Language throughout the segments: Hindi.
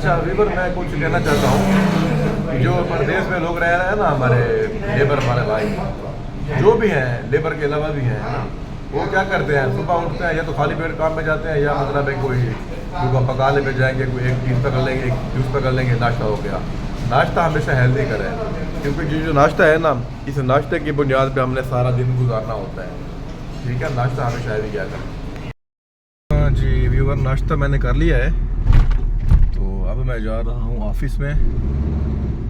अच्छा वीवर, मैं कुछ कहना चाहता हूँ। जो प्रदेश में लोग रह रहे हैं ना, हमारे लेबर वाले भाई जो भी हैं, लेबर के अलावा भी हैं ना, वो क्या करते हैं, सुबह उठते हैं या तो खाली पेट काम में जाते हैं, या मतलब है कोई सुबह पकाने पे जाएंगे, कोई एक चीज़ पकड़ लेंगे, एक जूस पकड़ लेंगे, नाश्ता हो गया। नाश्ता हमेशा हेल्दी करें, क्योंकि जो नाश्ता है ना, इस नाश्ते की बुनियाद पे हमने सारा दिन गुजारना होता है। ठीक है, नाश्ता हमेशा हेल्दी किया करें। हाँ जी व्यूवर, नाश्ता मैंने कर लिया है, तो अब मैं जा रहा हूँ ऑफिस में।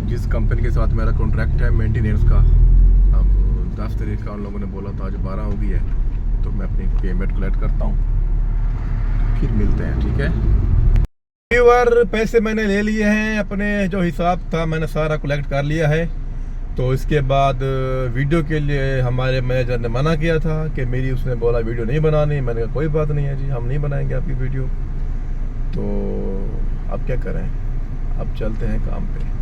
जिस कंपनी के साथ मेरा कॉन्ट्रैक्ट है मेंटेनेंस का, अब 10 तारीख का उन लोगों ने बोला था, आज 12 हो गई है, तो मैं अपनी पेमेंट कलेक्ट करता हूँ, फिर मिलते हैं। ठीक है व्यूवर, पैसे मैंने ले लिए हैं, अपने जो हिसाब था मैंने सारा कलेक्ट कर लिया है। तो इसके बाद वीडियो के लिए हमारे मैनेजर ने मना किया था कि मेरी, उसने बोला वीडियो नहीं बनानी। मैंने कहा कोई बात नहीं है जी, हम नहीं बनाएंगे आपकी वीडियो। तो अब क्या करें, अब चलते हैं काम पे।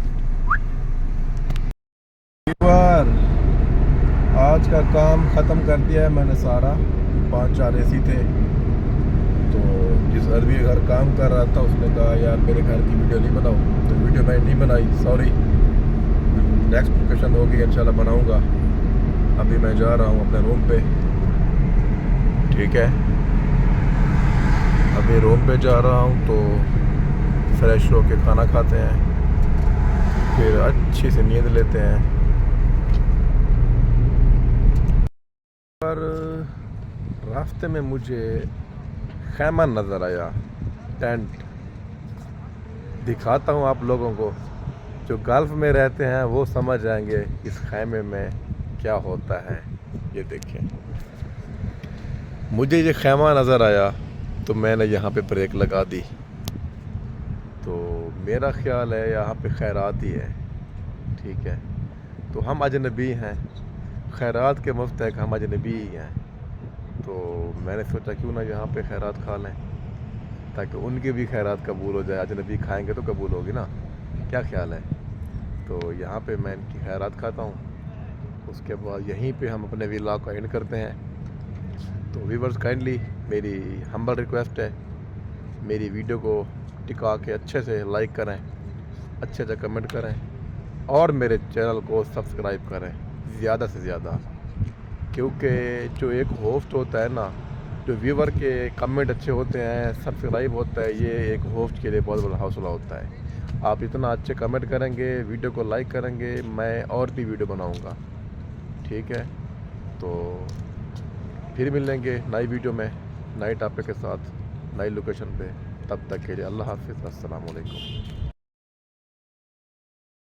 आज का काम ख़त्म कर दिया है मैंने सारा। 5-4 एसी थे, तो जिस अरबी के घर काम कर रहा था उसने कहा यार मेरे घर की वीडियो नहीं बनाओ, तो वीडियो मैंने नहीं बनाई, सॉरी। नेक्स्ट लोकेशन होगी इंशाल्लाह बनाऊंगा। अभी मैं जा रहा हूँ अपने रूम पे। ठीक है, अभी रूम पे जा रहा हूँ, तो फ्रेश होके खाना खाते हैं, फिर अच्छी से नींद लेते हैं। पर रास्ते में मुझे खैमा नज़र आया, टेंट। दिखाता हूँ आप लोगों को, जो गल्फ़ में रहते हैं वो समझ जाएंगे इस खैमे में क्या होता है। ये देखिए, मुझे ये खैमा नज़र आया तो मैंने यहाँ पे ब्रेक लगा दी। तो मेरा ख्याल है यहाँ पे खैरात ही है। ठीक है, तो हम अजनबी हैं, खैरात के मुस्तहक हम अजनबी ही हैं। तो मैंने सोचा क्यों ना यहाँ पे खैरात खा लें, ताकि उनकी भी खैरात कबूल हो जाए। अजनबी खाएंगे तो कबूल होगी ना, क्या ख्याल है। तो यहाँ पे मैं इनकी खैरात खाता हूँ, उसके बाद यहीं पे हम अपने व्लॉग को एंड करते हैं। तो व्यूअर्स, काइंडली मेरी हम्बल रिक्वेस्ट है, मेरी वीडियो को टिका के अच्छे से लाइक करें, अच्छे से कमेंट करें, और मेरे चैनल को सब्सक्राइब करें ज़्यादा से ज़्यादा। क्योंकि जो एक होस्ट होता है ना, जो व्यूवर के कमेंट अच्छे होते हैं, सब्सक्राइब होता है, ये एक होस्ट के लिए बहुत बड़ा हौसला होता है। आप इतना अच्छे कमेंट करेंगे, वीडियो को लाइक करेंगे, मैं और भी वीडियो बनाऊंगा। ठीक है, तो फिर मिलेंगे नई वीडियो में, नए टॉपिक के साथ, नई लोकेशन पे। तब तक के लिए अल्लाह हाफ़िज़, अस्सलाम वालेकुम।